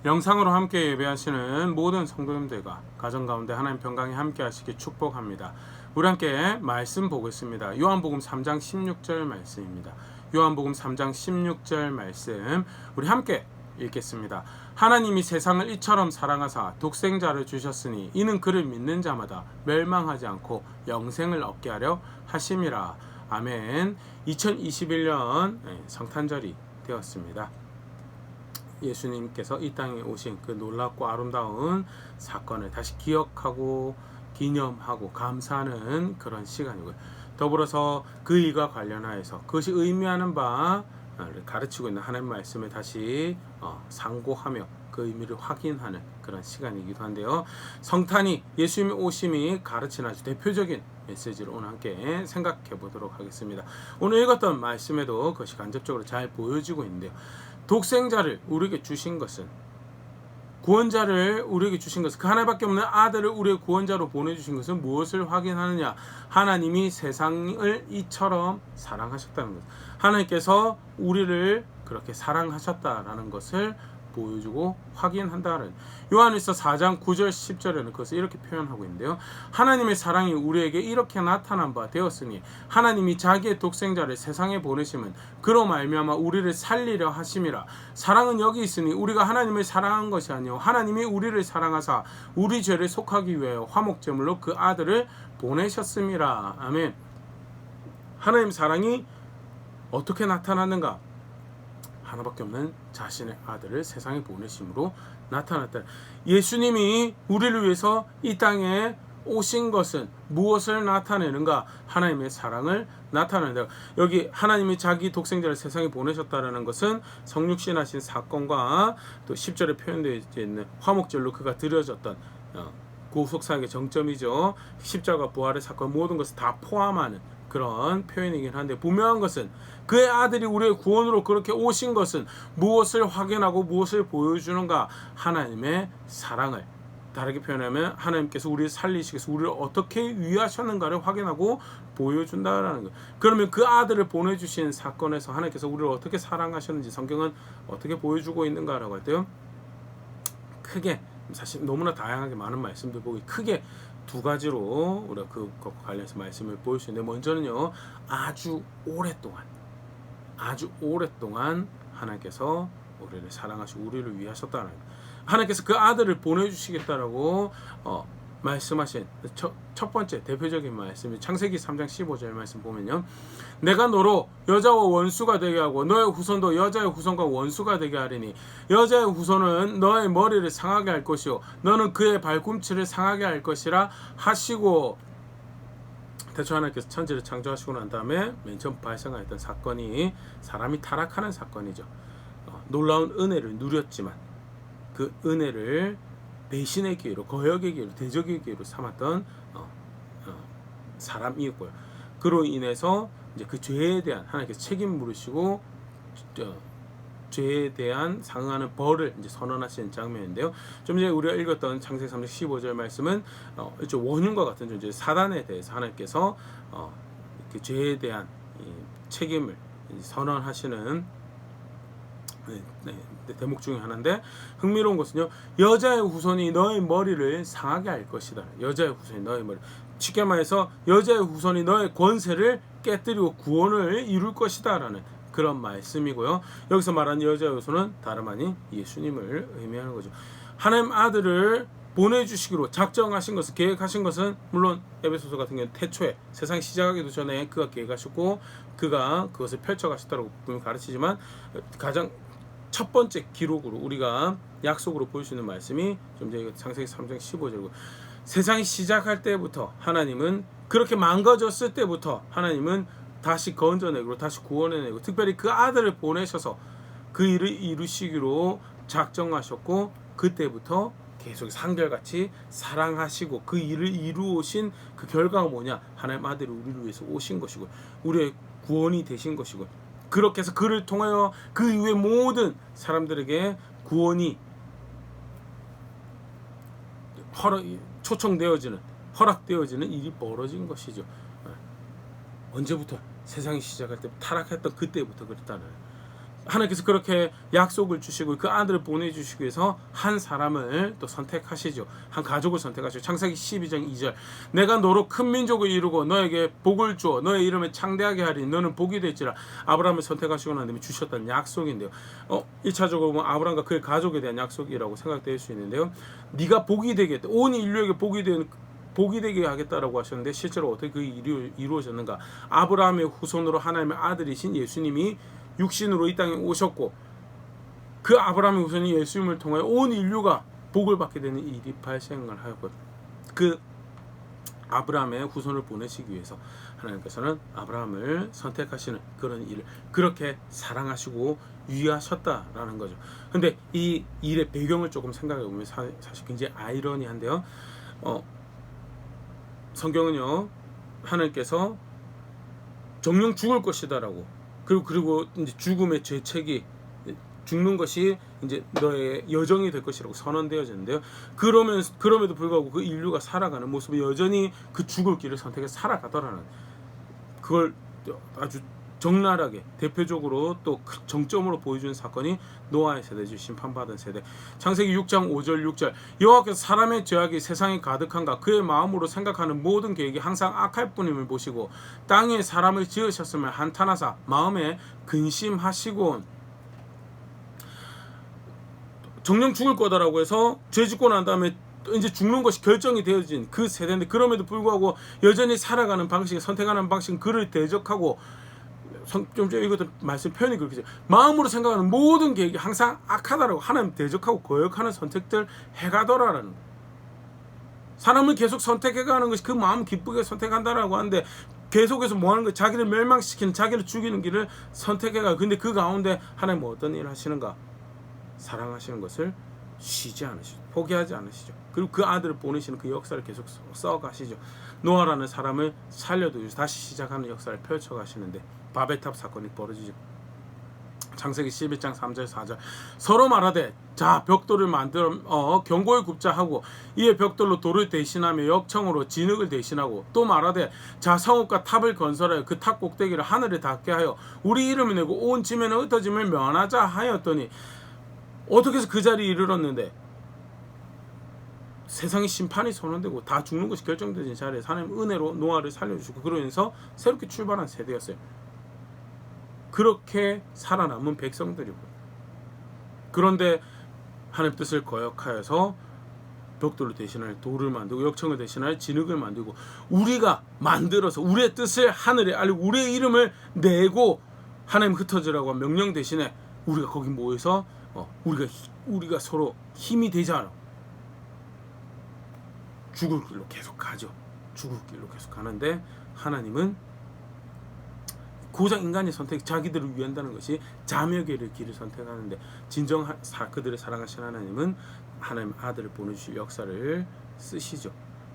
영상으로 함께 예배하시는 모든 성도님들과 가정 가운데 하나님 평강이 함께 하시기 축복합니다. 우리 함께 말씀 보겠습니다. 요한복음 3장 16절 말씀입니다. 요한복음 3장 16절 말씀 우리 함께 읽겠습니다. 하나님이 세상을 이처럼 사랑하사 독생자를 주셨으니 이는 그를 믿는 자마다 멸망하지 않고 영생을 얻게 하려 하심이라. 아멘. 2021년 성탄절이 되었습니다. 예수님께서 이 땅에 오신 그 놀랍고 아름다운 사건을 다시 기억하고 기념하고 감사하는 그런 시간이고요. 더불어서 그 일과 관련하여서 그것이 의미하는 바를 가르치고 있는 하나님의 말씀을 다시 상고하며 그 의미를 확인하는 그런 시간이기도 한데요. 성탄이 예수님의 오심이 가르치는 아주 대표적인 메시지를 오늘 함께 생각해 보도록 하겠습니다. 오늘 읽었던 말씀에도 그것이 간접적으로 잘 보여지고 있는데요. 독생자를 우리에게 주신 것은, 구원자를 우리에게 주신 것은, 그 하나밖에 없는 아들을 우리의 구원자로 보내주신 것은 무엇을 확인하느냐? 하나님이 세상을 이처럼 사랑하셨다는 것. 하나님께서 우리를 그렇게 사랑하셨다라는 것을 보여주고 확인한다는, 요한일서 4장 9절 10절에는 그것을 이렇게 표현하고 있는데요. 하나님의 사랑이 우리에게 이렇게 나타난 바 되었으니 하나님이 자기의 독생자를 세상에 보내심은 그로 말미암아 우리를 살리려 하심이라. 사랑은 여기 있으니 우리가 하나님을 사랑한 것이 아니요 하나님이 우리를 사랑하사 우리 죄를 속하기 위하여 화목제물로 그 아들을 보내셨음이라. 아멘. 하나님 사랑이 어떻게 나타났는가? 하나밖에 없는 자신의 아들을 세상에 보내심으로 나타났다. 예수님이 우리를 위해서 이 땅에 오신 것은 무엇을 나타내는가? 하나님의 사랑을 나타낸다. 여기 하나님이 자기 독생자를 세상에 보내셨다는 것은 성육신하신 사건과 또 10절에 표현되어 있는 화목제물로 그가 드려졌던 구속사역의 정점이죠. 십자가 부활의 사건 모든 것을 다 포함하는 그런 표현이긴 한데, 분명한 것은 그의 아들이 우리의 구원으로 그렇게 오신 것은 무엇을 확인하고 무엇을 보여주는가? 하나님의 사랑을, 다르게 표현하면 하나님께서 우리를 살리시기 위해서 우리를 어떻게 위하셨는가를 확인하고 보여준다라는 것. 그러면 그 아들을 보내주신 사건에서 하나님께서 우리를 어떻게 사랑하셨는지 성경은 어떻게 보여주고 있는가라고 할 때요, 크게, 사실 너무나 다양하게 많은 말씀들 보기 크게 두 가지로 우리가 그것과 관련해서 말씀을 보일 수 있는데, 먼저는요, 아주 오랫동안 하나님께서 우리를 사랑하시고 우리를 위하셨다는 거예요. 하나님께서 그 아들을 보내주시겠다라고 말씀하신 첫 번째 대표적인 말씀이 창세기 3장 15절 말씀 보면요, 내가 너로 여자와 원수가 되게 하고 너의 후손도 여자의 후손과 원수가 되게 하리니 여자의 후손은 너의 머리를 상하게 할 것이요 너는 그의 발꿈치를 상하게 할 것이라 하시고. 대초 하나님께서 천지를 창조하시고 난 다음에 맨 처음 발생했던 사건이 사람이 타락하는 사건이죠. 놀라운 은혜를 누렸지만 그 은혜를 배신의 기회로, 거역의 기회로, 대적의 기회로 삼았던 사람이었고요. 그로 인해서 이제 그 죄에 대한 하나님께서 책임 물으시고 죄에 대한 상응하는 벌을 이제 선언하시는 장면인데요. 좀 전에 우리가 읽었던 창세기 3장 15절 말씀은 원흉과 같은 존재 사단에 대해서 하나님께서 그 죄에 대한 책임을 선언하시는 대목 중에 하나인데, 흥미로운 것은요, 여자의 후손이 너의 머리를 상하게 할 것이다. 여자의 후손이 너의 머리, 쉽게 말해서 여자의 후손이 너의 권세를 깨뜨리고 구원을 이룰 것이다 라는 그런 말씀이고요. 여기서 말하는 여자의 후손은 다름 아닌 예수님을 의미하는 거죠. 하나님 아들을 보내주시기로 작정하신 것은, 계획하신 것은, 물론 에베소서 같은 경우는 태초에 세상이 시작하기도 전에 그가 계획하셨고 그가 그것을 펼쳐가셨다고 분명히 가르치지만, 가장 첫 번째 기록으로 우리가 약속으로 볼 수 있는 말씀이 좀 전에 창세기 3장 15절이고, 세상이 시작할 때부터 하나님은, 그렇게 망가졌을 때부터 하나님은 다시 건져내고 다시 구원해내고 특별히 그 아들을 보내셔서 그 일을 이루시기로 작정하셨고, 그때부터 계속 한결같이 사랑하시고 그 일을 이루오신 그 결과가 뭐냐? 하나님 아들이 우리를 위해서 오신 것이고 우리의 구원이 되신 것이고, 그렇게 해서 그를 통하여 그 이후의 모든 사람들에게 구원이 초청되어지는, 허락되어지는 일이 벌어진 것이죠. 언제부터? 세상이 시작할 때 타락했던 그때부터 그랬다는. 하나님께서 그렇게 약속을 주시고 그 아들을 보내주시기 위해서 한 사람을 또 선택하시죠. 한 가족을 선택하시죠. 창세기 12장 2절 내가 너로 큰 민족을 이루고 너에게 복을 주어 너의 이름을 창대하게 하리니 너는 복이 될지라. 아브라함을 선택하시고 난 다음에 주셨다는 약속인데요. 1차적으로 보면 아브라함과 그의 가족에 대한 약속이라고 생각될 수 있는데요. 네가 복이 되겠다. 온 인류에게 복이 되게 하겠다라고 하셨는데 실제로 어떻게 그 일이 이루어졌는가? 아브라함의 후손으로 하나님의 아들이신 예수님이 육신으로 이 땅에 오셨고 그 아브라함의 후손이 예수님을 통하여 온 인류가 복을 받게 되는 일이 발생을 하였거든요. 그 아브라함의 후손을 보내시기 위해서 하나님께서는 아브라함을 선택하시는 그런 일을 그렇게 사랑하시고 위하셨다라는 거죠. 근데 이 일의 배경을 조금 생각해 보면 사실 굉장히 아이러니한데요. 성경은요, 하나님께서 정령 죽을 것이다라고 그리고 이제 죽음의 죄책이 죽는 것이 이제 너의 여정이 될 것이라고 선언되어졌는데요. 그럼에도 불구하고 그 인류가 살아가는 모습이 여전히 그 죽을 길을 선택해서 살아가더라는 그걸 아주 적나라하게 대표적으로 또 정점으로 보여주는 사건이 노아의 세대죠. 심판받은 세대. 창세기 6장 5절 6절 여호와께서 사람의 죄악이 세상에 가득한가 그의 마음으로 생각하는 모든 계획이 항상 악할 뿐임을 보시고 땅에 사람을 지으셨음을 한탄하사 마음에 근심하시고 정령 죽을 거다라고 해서 죄 짓고 난 다음에 이제 죽는 것이 결정이 되어진 그 세대인데 그럼에도 불구하고 여전히 살아가는 방식, 선택하는 방식은 그를 대적하고 좀 이것도 말씀 표현이 그렇게 마음으로 생각하는 모든 계획이 항상 악하다라고 하나님 대적하고 거역하는 선택들 해가더라라는 사람을 계속 선택해가는 것이 그 마음 기쁘게 선택한다라고 하는데 계속해서 뭐하는 거예요? 자기를 멸망시키는 자기를 죽이는 길을 선택해가. 근데 그 가운데 하나님은 어떤 일을 하시는가? 사랑하시는 것을 쉬지 않으시죠. 포기하지 않으시죠. 그리고 그 아들을 보내시는 그 역사를 계속 써가시죠. 노아라는 사람을 살려두고 다시 시작하는 역사를 펼쳐가시는데 바벨탑 사건이 벌어지죠. 창세기 11장 3절 4절 서로 말하되 자 벽돌을 만들어 경고에 굽자 하고 이에 벽돌로 돌을 대신하며 역청으로 진흙을 대신하고 또 말하되 자 성읍과 탑을 건설하여 그 탑 꼭대기를 하늘에 닿게 하여 우리 이름을 내고 온 지면에 흩어짐을 면하자 하였더니 어떻게 해서 그 자리에 이르렀는데 세상의 심판이 선언되고 다 죽는 것이 결정되는 자리에서 하나님 은혜로 노아를 살려주시고 그러면서 새롭게 출발한 세대였어요. 그렇게 살아남은 백성들이고 그런데 하나님 뜻을 거역하여서 벽돌을 대신할 돌을 만들고 역청을 대신할 진흙을 만들고 우리가 만들어서 우리의 뜻을 하늘에 알리고 우리의 이름을 내고 하나님 흩어지라고 한 명령 대신에 우리가 거기 모여서 우리가 서로 힘이 되자 죽을 길로 계속 가죠. 죽을 길로 계속 가는데 하나님은 고작 인간의 선택, 자기들을 위한다는 것이 자멸의 길을 선택하는데 진정 그들을 사랑하신 하나님은 하나님 아들을 보내주실 역사를 쓰시죠.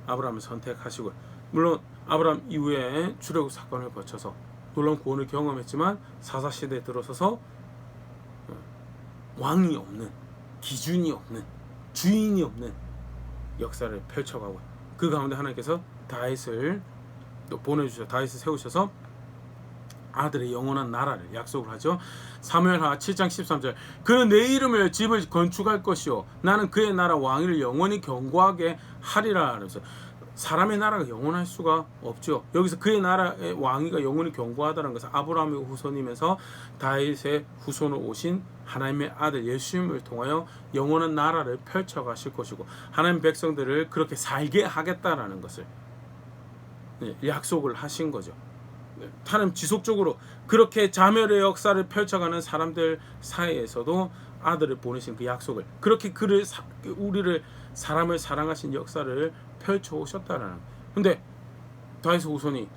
아브라함을 선택하시고 물론 아브라함 이후에 출애굽 사건을 거쳐서 놀라운 구원을 경험했지만 사사시대에 들어서서 왕이 없는, 기준이 없는, 주인이 없는 역사를 펼쳐가고 그 가운데 하나님께서 다윗을 또 보내주셔서 다윗을 세우셔서 아들의 영원한 나라를 약속을 하죠. 사무엘하 7장 13절 그는 내 이름을 집을 건축할 것이요 나는 그의 나라 왕위를 영원히 견고하게 하리라. 그래서 사람의 나라가 영원할 수가 없죠. 여기서 그의 나라의 왕위가 영원히 견고하다는 것은 아브라함의 후손이면서 다윗의 후손으로 오신 하나님의 아들 예수님을 통하여 영원한 나라를 펼쳐가실 것이고 하나님 백성들을 그렇게 살게 하겠다라는 것을 약속을 하신 거죠. 하나님 지속적으로 그렇게 자멸의 역사를 펼쳐가는 사람들 사이에서도 아들을 보내신 그 약속을 그렇게 우리를 사람을 사랑하신 역사를 펼쳐 오셨다라는. 근데 다윗의 후손이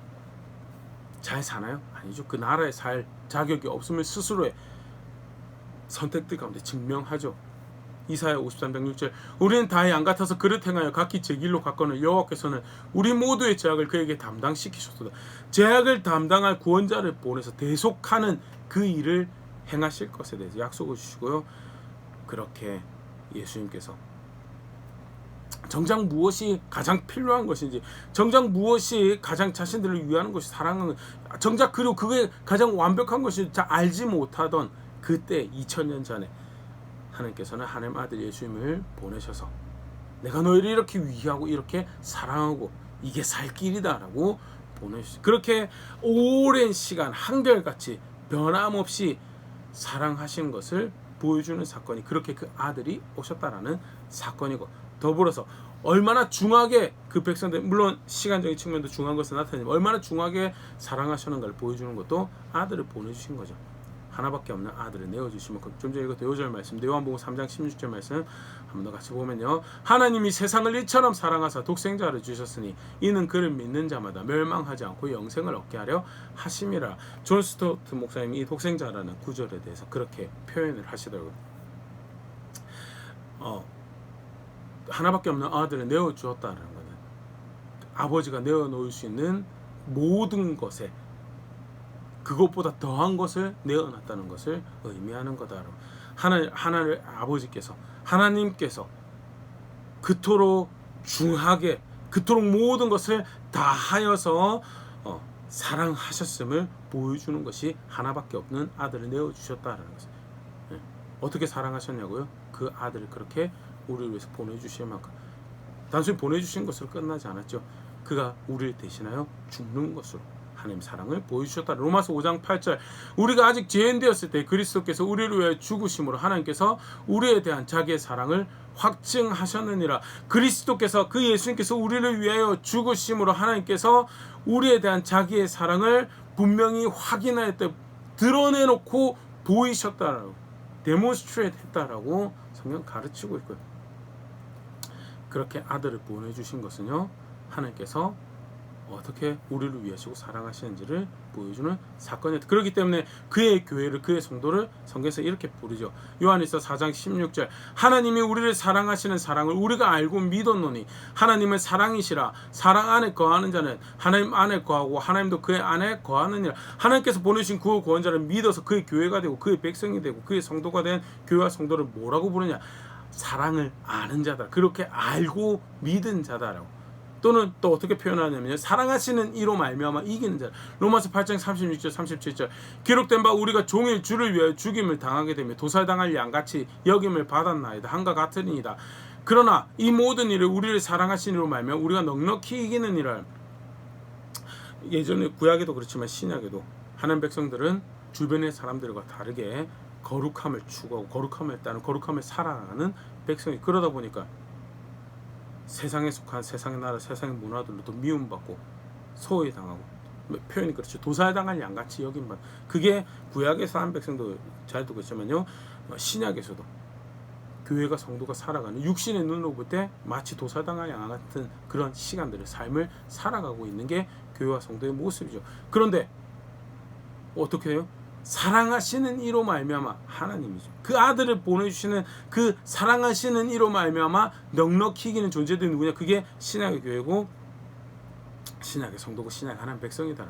잘 사나요? 아니죠. 그 나라에 살 자격이 없음을 스스로의 선택들 가운데 증명하죠. 이사야 53장 6절 우리는 다의 양 같아서 그릇 행하여 각기 제 길로 갔거늘 여호와께서는 우리 모두의 죄악을 그에게 담당시키셨도다. 죄악을 담당할 구원자를 보내서 대속하는 그 일을 행하실 것에 대해서 약속을 주시고요. 그렇게 예수님께서 정작 무엇이 가장 필요한 것인지 정작 무엇이 가장 자신들을 위하는 것이 사랑하는 정작 그리고 그게 가장 완벽한 것이 잘 알지 못하던 그때 2000년 전에 하나님께서는 하나님 아들 예수님을 보내셔서 내가 너희를 이렇게 위하고 이렇게 사랑하고 이게 살 길이다라고 보내주셨어요. 그렇게 오랜 시간 한결같이 변함없이 사랑하신 것을 보여주는 사건이 그렇게 그 아들이 오셨다라는 사건이고, 더불어서 얼마나 중하게 그 백성들, 물론 시간적인 측면도 중한 것을 나타내지만 얼마나 중하게 사랑하시는가를 보여주는 것도 아들을 보내주신 거죠. 하나밖에 없는 아들을 내어주시면, 좀 전에 읽었던 5절 말씀, 요한복음 3장 16절 말씀 한번 더 같이 보면요, 하나님이 세상을 이처럼 사랑하사 독생자를 주셨으니 이는 그를 믿는 자마다 멸망하지 않고 영생을 얻게 하려 하심이라. 존 스토트 목사님이 이 독생자라는 구절에 대해서 그렇게 표현을 하시더라고요. 하나밖에 없는 아들을 내어주었다는 것은 아버지가 내어놓을 수 있는 모든 것에 그것보다 더한 것을 내어놨다는 것을 의미하는 거다. 하나를 아버지께서, 하나님께서 그토록 중하게, 그토록 모든 것을 다하여서 사랑하셨음을 보여주는 것이 하나밖에 없는 아들을 내어주셨다는 것을. 어떻게 사랑하셨냐고요? 그 아들을 그렇게 우리를 위해서 보내주실 만큼. 단순히 보내주신 것으로 끝나지 않았죠. 그가 우리를 대신하여 죽는 것으로 하나님 사랑을 보여주셨다. 로마서 5장 8절, 우리가 아직 죄인 되었을 때 그리스도께서 우리를 위하여 죽으심으로 하나님께서 우리에 대한 자기의 사랑을 확증하셨느니라. 그리스도께서, 그 예수님께서 우리를 위하여 죽으심으로 하나님께서 우리에 대한 자기의 사랑을 분명히 확인할 때 드러내놓고 보이셨다라고, 데몬스트레이트 했다라고 성경 가르치고 있고요. 그렇게 아들을 보내주신 것은요, 하나님께서 어떻게 우리를 위하시고 사랑하시는지를 보여주는 사건이었다. 그렇기 때문에 그의 교회를, 그의 성도를 성경에서 이렇게 부르죠. 요한일서 4장 16절, 하나님이 우리를 사랑하시는 사랑을 우리가 알고 믿었노니 하나님은 사랑이시라. 사랑 안에 거하는 자는 하나님 안에 거하고 하나님도 그의 안에 거하느니라. 하나님께서 보내신 그 구원자를 믿어서 그의 교회가 되고 그의 백성이 되고 그의 성도가 된 교회와 성도를 뭐라고 부르냐? 사랑을 아는 자다. 그렇게 알고 믿은 자다라고. 또는 또 어떻게 표현하냐면요, 사랑하시는 이로 말미암아 이기는 자. 로마서 8장 36절 37절, 기록된 바 우리가 종일 주를 위하여 죽임을 당하게 되며 도살당할 양같이 여김을 받았나이다. 한과 같으니이다. 그러나 이 모든 일을 우리를 사랑하시는 이로 말미암아 우리가 넉넉히 이기는 일을. 예전에 구약에도 그렇지만 신약에도 하나님 백성들은 주변의 사람들과 다르게 거룩함을 추구하고 거룩함을 따르는, 거룩함을 살아가는 백성이, 그러다 보니까 세상에 속한 세상의 나라, 세상의 문화들로도 미움받고 소외당하고, 표현이 그렇죠, 도살당할 양같이 여김받. 그게 구약에서 한 백성도 잘도 그렇지만요, 신약에서도 교회가, 성도가 살아가는, 육신의 눈으로 볼 때 마치 도살당할 양 같은 그런 시간들을, 삶을 살아가고 있는 게 교회와 성도의 모습이죠. 그런데 어떻게 해요? 사랑하시는 이로 말미암아, 하나님이죠. 그 아들을 보내주시는 그 사랑하시는 이로 말미암아 넉넉히 이기는 존재들이 누구냐? 그게 신약의 교회고 신약의 성도고 신약의 하나님 백성이다.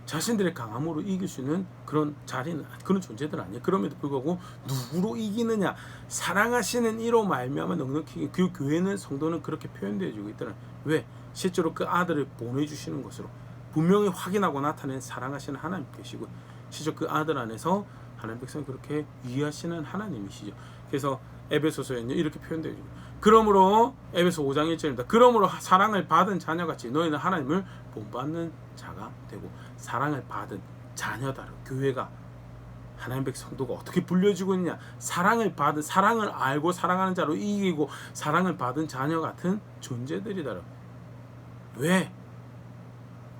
자신들의 강함으로 이길 수 있는 그런 자리는, 그런 존재들 아니에요. 그럼에도 불구하고 누구로 이기느냐? 사랑하시는 이로 말미암아 넉넉히 이기는, 그 교회는, 성도는 그렇게 표현되어지고 있더라. 왜? 실제로 그 아들을 보내주시는 것으로 분명히 확인하고 나타낸 사랑하시는 하나님 계시고, 실제 그 아들 안에서 하나님 백성을 그렇게 위하시는 하나님이시죠. 그래서 에베소서에는 이렇게 표현되어 있죠. 그러므로 에베소 5장 1절입니다. 그러므로 사랑을 받은 자녀같이 너희는 하나님을 본받는 자가 되고. 사랑을 받은 자녀다. 교회가, 하나님 백성 성도가 어떻게 불려지고 있느냐? 사랑을 받은, 사랑을 알고 사랑하는 자로 이기고 사랑을 받은 자녀 같은 존재들이다. 왜?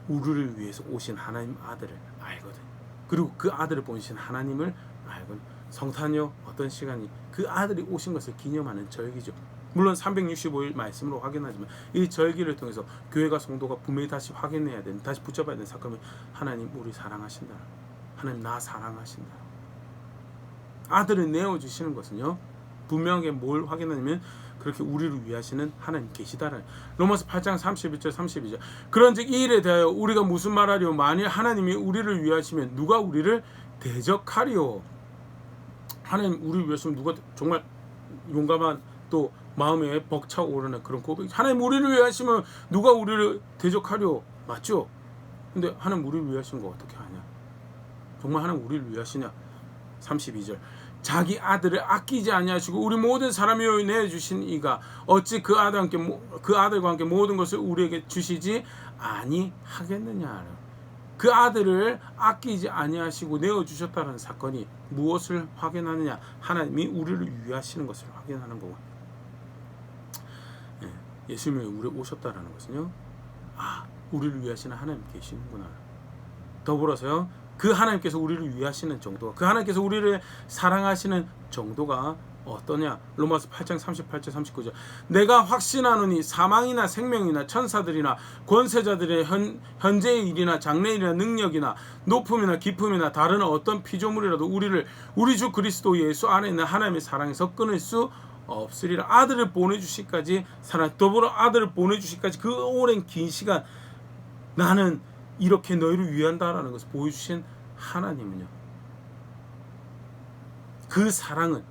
우리를 위해서 오신 하나님 아들을 알거든. 그리고 그 아들을 보내신 하나님을 알거든. 성탄요, 어떤 시간이 그 아들이 오신 것을 기념하는 절기죠. 물론 365일 말씀으로 확인하지만 이 절기를 통해서 교회가, 성도가 분명히 다시 확인해야 되는, 다시 붙잡아야 되는 사건이, 하나님 우리 사랑하신다. 하나님 나 사랑하신다. 아들을 내어주시는 것은요, 분명하게 뭘 확인하냐면 그렇게 우리를 위하시는 하나님 계시다라는. 로마서 8장 31절 32절, 그런즉 이 일에 대하여 우리가 무슨 말하리요? 만일 하나님이 우리를 위하시면 누가 우리를 대적하리요? 하나님 우리를 위하시면 누가, 정말 용감한, 또 마음에 벅차오르는 그런 고백. 하나님 우리를 위하시면 누가 우리를 대적하려? 맞죠? 근데 하나님 우리를 위하신 거 어떻게 하냐? 정말 하나님 우리를 위하시냐? 32절 자기 아들을 아끼지 아니하시고 우리 모든 사람이 내주신 이가 어찌 그 아들과 함께 모든 것을 우리에게 주시지 아니하겠느냐. 그 아들을 아끼지 아니하시고 내어주셨다는 사건이 무엇을 확인하느냐. 하나님이 우리를 위하시는 것을 확인하는 거고, 예수님이 우리에 오셨다는 것은요, 우리를 위하시는 하나님 계시는구나. 더불어서요, 그 하나님께서 우리를 위하시는 정도가, 그 하나님께서 우리를 사랑하시는 정도가 어떠냐. 로마서 8장 38절 39절 내가 확신하노니 사망이나 생명이나 천사들이나 권세자들의 현재의 일이나 장래의 일이나 능력이나 높음이나 깊음이나 다른 어떤 피조물이라도 우리를 우리 주 그리스도 예수 안에 있는 하나님의 사랑에서 끊을 수 없으리라. 아들을 보내주시기까지 사랑, 더불어 아들을 보내주시기까지 그 오랜 긴 시간 나는 이렇게 너희를 위한다라는 것을 보여주신 하나님은요, 그 사랑은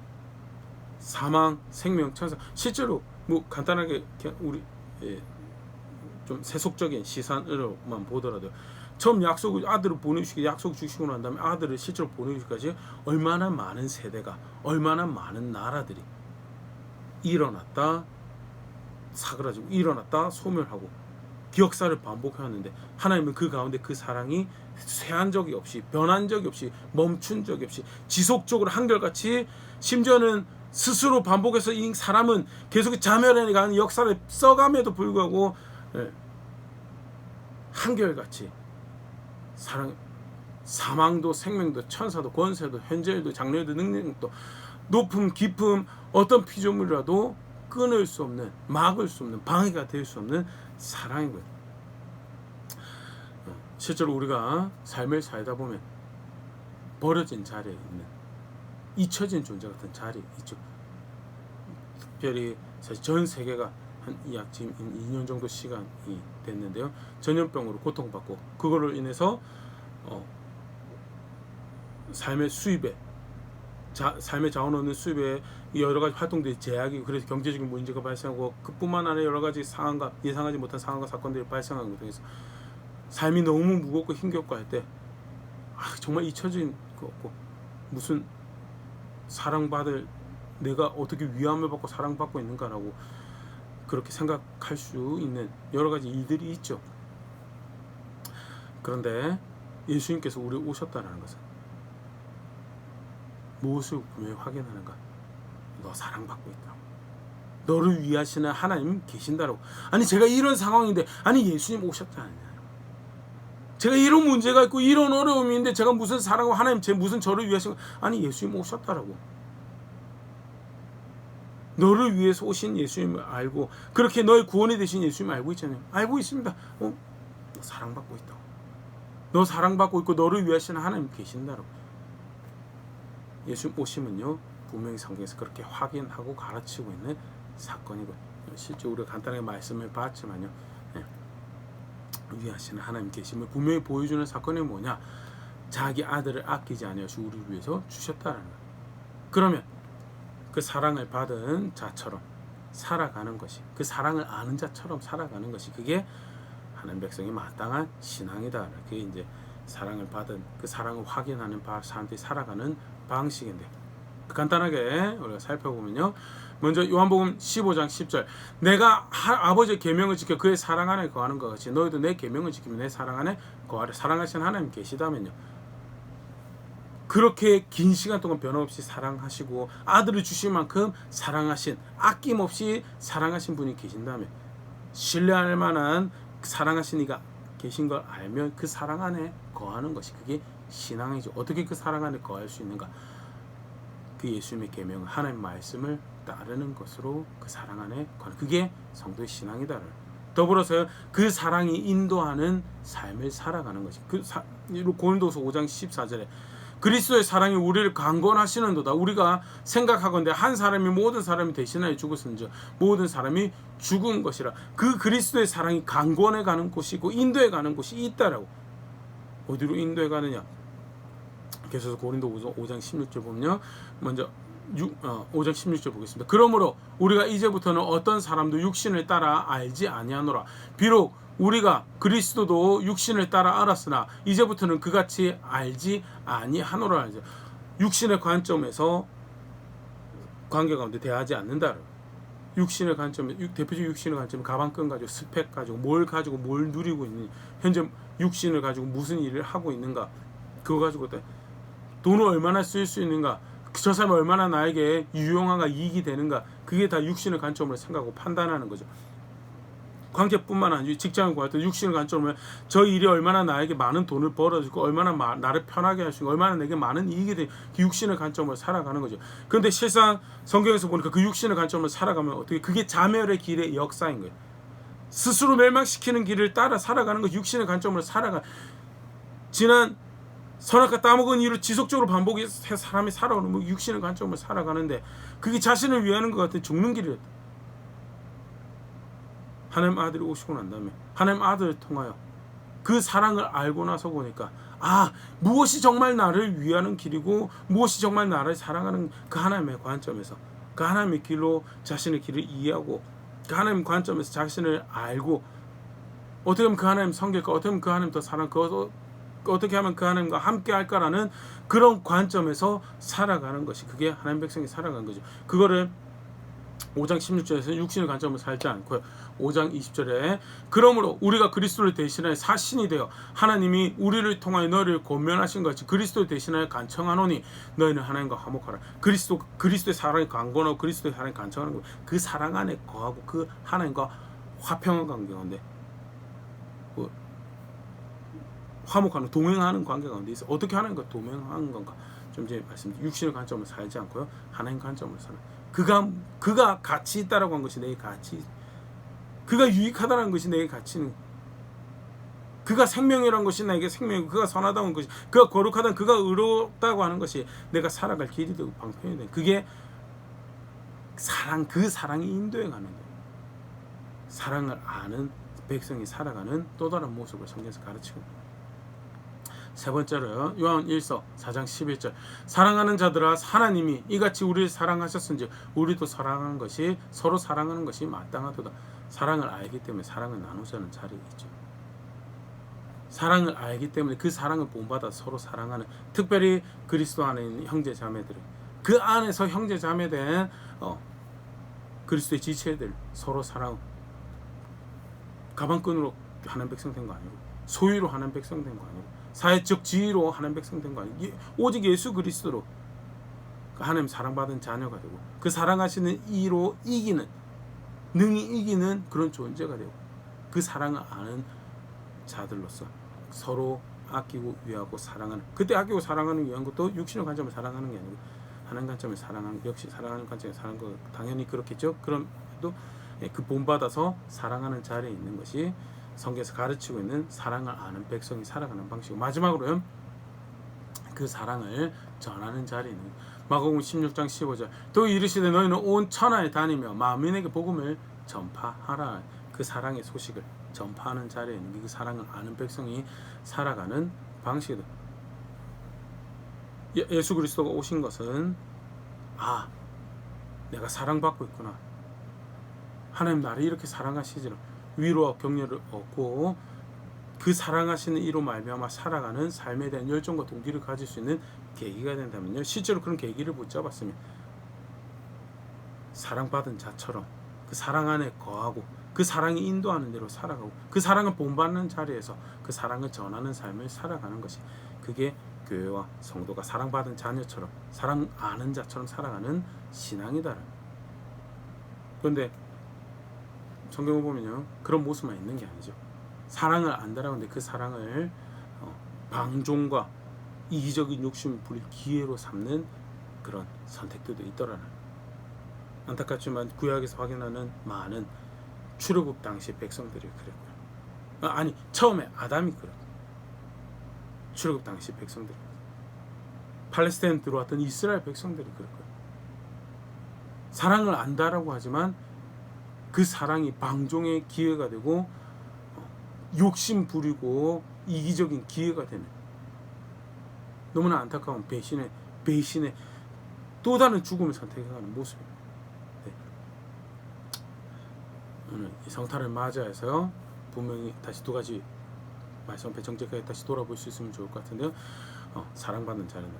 사망, 생명, 천사, 실제로 뭐 간단하게 그냥 우리 좀 세속적인 시선으로만 보더라도 처음 아들을 보내주시기 약속 주시고 난 다음에 아들을 실제로 보내주기까지 얼마나 많은 세대가, 얼마나 많은 나라들이 일어났다 사그라지고 일어났다 소멸하고 역사를 반복해왔는데, 하나님은 그 가운데 그 사랑이 쇠한 적이 없이, 변한 적이 없이, 멈춘 적이 없이 지속적으로 한결같이, 심지어는 스스로 반복해서 이 사람은 계속 자멸해가는 역사를 써감에도 불구하고 한결같이 사망도 생명도 천사도 권세도 현재일도 장래일도 능력도 높음 깊음 어떤 피조물이라도 끊을 수 없는, 막을 수 없는, 방해가 될 수 없는 사랑인 거예요. 실제로 우리가 삶을 살다 보면 버려진 자리에 있는, 잊혀진 존재 같은 자리에 있죠. 특별히 사실 전 세계가 약 지금 2년 정도 시간이 됐는데요, 전염병으로 고통받고 그거를 인해서 삶의 수입에, 삶의 자원 얻는 수입에 여러 가지 활동들이 제약이, 그래서 경제적인 문제가 발생하고 그뿐만 아니라 여러 가지 상황과 예상하지 못한 상황과 사건들이 발생하는 것에 대해서 삶이 너무 무겁고 힘겹고 할 때 정말 잊혀진 거 없고, 무슨 사랑받을, 내가 어떻게 위함을 받고 사랑받고 있는가라고 그렇게 생각할 수 있는 여러 가지 일들이 있죠. 그런데 예수님께서 우리 오셨다는 것은 무엇을 분명히 확인하는가? 너 사랑받고 있다. 너를 위하시는 하나님 계신다라고. 아니 제가 이런 상황인데, 아니 예수님 오셨잖아요. 제가 이런 문제가 있고 이런 어려움이 있는데 제가 무슨 사랑하고 하나님 무슨 저를 위하시는, 아니 예수님 오셨다라고. 너를 위해서 오신 예수님을 알고, 그렇게 너의 구원이 되신 예수님을 알고 있잖아요. 알고 있습니다. 너 사랑받고 있다. 너 사랑받고 있고 너를 위하시는 하나님 계신다라고. 예수님 오심은요, 분명히 성경에서 그렇게 확인하고 가르치고 있는 사건이고, 실제 우리가 간단하게 말씀을 봤지만요, 위하시는 하나님 계심을 분명히 보여주는 사건이 뭐냐? 자기 아들을 아끼지 아니하시고 우리를 위해서 주셨다는 거예요. 그러면 그 사랑을 받은 자처럼 살아가는 것이, 그 사랑을 아는 자처럼 살아가는 것이, 그게 하나님 백성이 마땅한 신앙이다. 그게 이제 사랑을 받은, 그 사랑을 확인하는 사람들이 살아가는 방식인데, 간단하게 우리가 살펴보면요, 먼저 요한복음 15장 10절 내가 아버지의 계명을 지켜 그의 사랑 안에 거하는 것 같이 너희도 내 계명을 지키면 내 사랑 안에 거하라. 사랑하시는 하나님 계시다면요, 그렇게 긴 시간 동안 변함없이 사랑하시고 아들을 주실 만큼 사랑하신, 아낌없이 사랑하신 분이 계신다면, 신뢰할 만한 사랑하신 이가 계신 걸 알면 그 사랑 안에 거하는 것이, 그게 신앙이죠. 어떻게 그 사랑 안에 거할 수 있는가? 그 예수님의 계명, 하나님 말씀을 따르는 것으로 그 사랑 안에 거하는, 그게 성도의 신앙이다. 더불어서 그 사랑이 인도하는 삶을 살아가는 것이, 고린도서 5장 14절에 그리스도의 사랑이 우리를 강권하시는도다. 우리가 생각하건대 한 사람이 모든 사람이 대신하여 죽었은즉 모든 사람이 죽은 것이라. 그 그리스도의 사랑이 강권해 가는 곳이고 인도해 가는 곳이 있다라고. 어디로 인도해 가느냐? 그래서 고린도 5장 16절 보면요, 먼저 5장 16절 보겠습니다. 그러므로 우리가 이제부터는 어떤 사람도 육신을 따라 알지 아니하노라. 비록 우리가 그리스도도 육신을 따라 알았으나 이제부터는 그같이 알지 아니하노라. 육신의 관점에서 관계 가운데 대하지 않는다. 육신의 관점에 대표적 육신의 관점은 가방끈 가지고 스펙 가지고 뭘 누리고 있는 현재 육신을 가지고 무슨 일을 하고 있는가 그거 가지고 돈을 얼마나 쓸 수 있는가 저 사람이 얼마나 나에게 유용한가 이익이 되는가 그게 다 육신의 관점으로 생각하고 판단하는 거죠. 관계뿐만 아니라 직장을 구할 때 육신의 관점으로 저 일이 얼마나 나에게 많은 돈을 벌어주고 얼마나 나를 편하게 할 수 있고 얼마나 내게 많은 이익이 되는 육신의 관점으로 살아가는 거죠. 그런데 실상 성경에서 보니까 그 육신의 관점으로 살아가면 어떻게 그게 자멸의 길의 역사인 거예요. 스스로 멸망시키는 길을 따라 살아가는 거 육신의 관점으로 살아가 지난 선악과 따먹은 이유로 지속적으로 반복해서 사람이 살아오는 뭐 육신의 관점으로 살아가는데 그게 자신을 위하는 것 같은 죽는 길이었다. 하나님 아들이 오시고 난 다음에 하나님 아들을 통하여 그 사랑을 알고 나서 보니까 무엇이 정말 나를 위하는 길이고 무엇이 정말 나를 사랑하는 그 하나님의 관점에서 그 하나님의 길로 자신의 길을 이해하고 그 하나님 관점에서 자신을 알고 어떻게 하면 그 하나님 성결과 어떻게 하면 그 하나님 더 사랑 어떻게 하면 그 하나님과 함께 할까라는 그런 관점에서 살아가는 것이 그게 하나님 백성이 살아가는 거죠. 그거를 5장 16절에서는 육신의 관점을 살지 않고요. 5장 20절에 그러므로 우리가 그리스도를 대신하여 사신이 되어 하나님이 우리를 통하여 너희를 권면하신 것이 그리스도를 대신하여 간청하노니 너희는 하나님과 화목하라. 그리스도의 사랑이 강건하고 그리스도의 사랑이 간청하는 것 그 사랑 안에 거하고 그 하나님과 화평한 관계 가운데 화목하는 동행하는 관계 가운데 있어. 어떻게 하나님과 동행하는 건가? 좀 전에 말씀드린 육신의 관점을 살지 않고요. 하나님 관점을 사는. 그가 가치 있다라고 한 것이 내 가치. 그가 유익하다라는 것이 내 가치는. 그가 생명이라는 것이 나에게 생명이고 그가 선하다는 것이 그가 거룩하다는 그가 의롭다고 하는 것이 내가 살아갈 길이 되고 방편이 되고 그게 그 사랑이 인도해 가는 거예요. 사랑을 아는 백성이 살아가는 또 다른 모습을 성경에서 가르치고 있습니다. 세 번째로요. 요한 1서 4장 11절 사랑하는 자들아 하나님이 이같이 우리를 사랑하셨은지 우리도 사랑하는 것이 서로 사랑하는 것이 마땅하도다. 사랑을 알기 때문에 사랑을 나누자는 자리에 있죠. 사랑을 알기 때문에 그 사랑을 본받아 서로 사랑하는 특별히 그리스도 안에 있는 형제 자매들 그 안에서 형제 자매된 그리스도의 지체들 서로 사랑 가방끈으로 하나님 백성 된 거 아니고 소유로 하나님 백성 된 거 아니고 사회적 지위로 하나님 백성 된 거 아니고 오직 예수 그리스도로 하나님 사랑받은 자녀가 되고 그 사랑하시는 이로 이기는 능히 이기는 그런 존재가 되고 그 사랑을 아는 자들로서 서로 아끼고 위하고 사랑하는 그때 아끼고 사랑하는 위한 것도 육신의 관점을 사랑하는 게 아니고 하나님 관점을 사랑하는 역시 사랑하는 관점에 사는 거 당연히 그렇겠죠. 그럼도 그 본받아서 사랑하는 자리에 있는 것이 성경에서 가르치고 있는 사랑을 아는 백성이 살아가는 방식이고 마지막으로는 그 사랑을 전하는 자리에 있는 마가복음 16장 15절 또 이르시되 너희는 온 천하에 다니며 만민에게 복음을 전파하라. 그 사랑의 소식을 전파하는 자리에 있는 그 사랑을 아는 백성이 살아가는 방식이다. 예수 그리스도가 오신 것은 내가 사랑받고 있구나. 하나님 나를 이렇게 사랑하시지라. 위로와 격려를 얻고 그 사랑하시는 이로 말미암아 살아가는 삶에 대한 열정과 동기를 가질 수 있는 계기가 된다면요. 실제로 그런 계기를 붙잡았으면 사랑받은 자처럼 그 사랑 안에 거하고 그 사랑이 인도하는 대로 살아가고 그 사랑을 본받는 자리에서 그 사랑을 전하는 삶을 살아가는 것이 그게 교회와 성도가 사랑받은 자녀처럼 사랑 아는 자처럼 살아가는 신앙이다. 그런데 성경을 보면요 그런 모습만 있는 게 아니죠. 사랑을 안다라고 하는데 그 사랑을 방종과 이기적인 욕심 부릴 기회로 삼는 그런 선택들도 있더라는. 안타깝지만 구약에서 확인하는 많은 출애굽 당시 백성들이 그랬고요. 처음에 아담이 그랬고 출애굽 당시 백성들이 팔레스타인 들어왔던 이스라엘 백성들이 그랬고요. 사랑을 안다라고 하지만 그 사랑이 방종의 기회가 되고 욕심 부리고 이기적인 기회가 되는 너무나 안타까운 배신의 또 다른 죽음을 선택해가는 모습입니다. 네. 오늘 이 성탄을 맞이해서 분명히 다시 두 가지 말씀 앞에 정직하게 다시 돌아볼 수 있으면 좋을 것 같은데요. 사랑받는 자녀들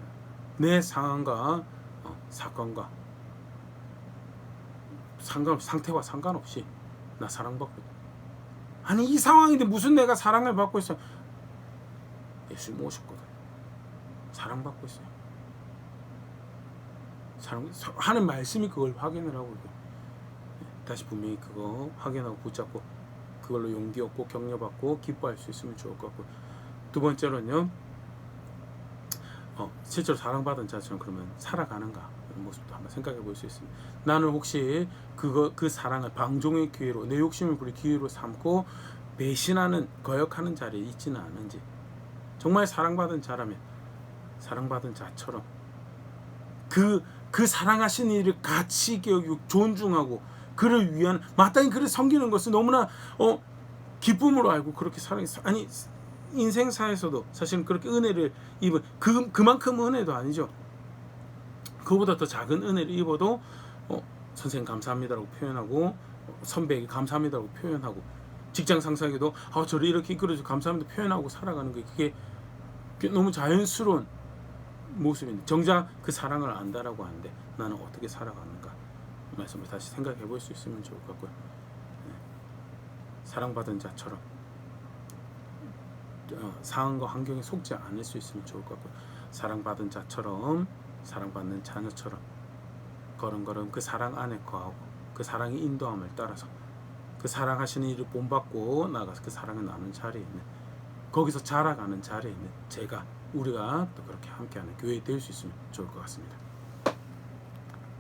내 상황과 사건과 상태와 상관없이 나 사랑받고 있다. 아니 이 상황인데 무슨 내가 사랑을 받고 있어? 예수 모셨거든. 사랑받고 있어요. 하는 말씀이 그걸 확인을 하고 있고, 다시 분명히 그거 확인하고 붙잡고 그걸로 용기 얻고 격려받고 기뻐할 수 있으면 좋을 것 같고, 두 번째로는요, 실제로 사랑받은 자처럼 그러면 살아가는가 이런 모습도 한번 생각해 볼 수 있습니다. 나는 혹시 그 사랑을 방종의 기회로, 내 욕심을 부릴 기회로 삼고 배신하는 거역하는 자리에 있지는 않은지, 정말 사랑받은 자라면 사랑받은 자처럼 그 사랑하신 이를 가치 있게 여기고 존중하고 그를 위한 마땅히 그를 섬기는 것을 너무나 기쁨으로 알고 그렇게 아니 인생사에서도 사실은 그렇게 은혜를 입은 그만큼 은혜도 아니죠. 그보다 더 작은 은혜를 입어도 선생님 감사합니다라고 표현하고, 선배에게 감사합니다라고 표현하고, 직장 상사에게도 저를 이렇게 이끌어줘서 감사합니다 표현하고 살아가는 게 그게 너무 자연스러운 모습인데, 정작 그 사랑을 안다라고 하는데 나는 어떻게 살아가는가 말씀을 다시 생각해 볼 수 있으면 좋을 것 같고요. 사랑받은 자처럼 상황과 환경에 속지 않을 수 있으면 좋을 것 같고요. 사랑받은 자처럼, 사랑받는 자녀처럼 걸음걸음 그 사랑 안에 거하고 그 사랑의 인도함을 따라서 그 사랑하시는 일을 본받고 나가서 그 사랑을 나누는 자리에 있는, 거기서 자라가는 자리에 있는 우리가 또 그렇게 함께하는 교회 될 수 있으면 좋을 것 같습니다.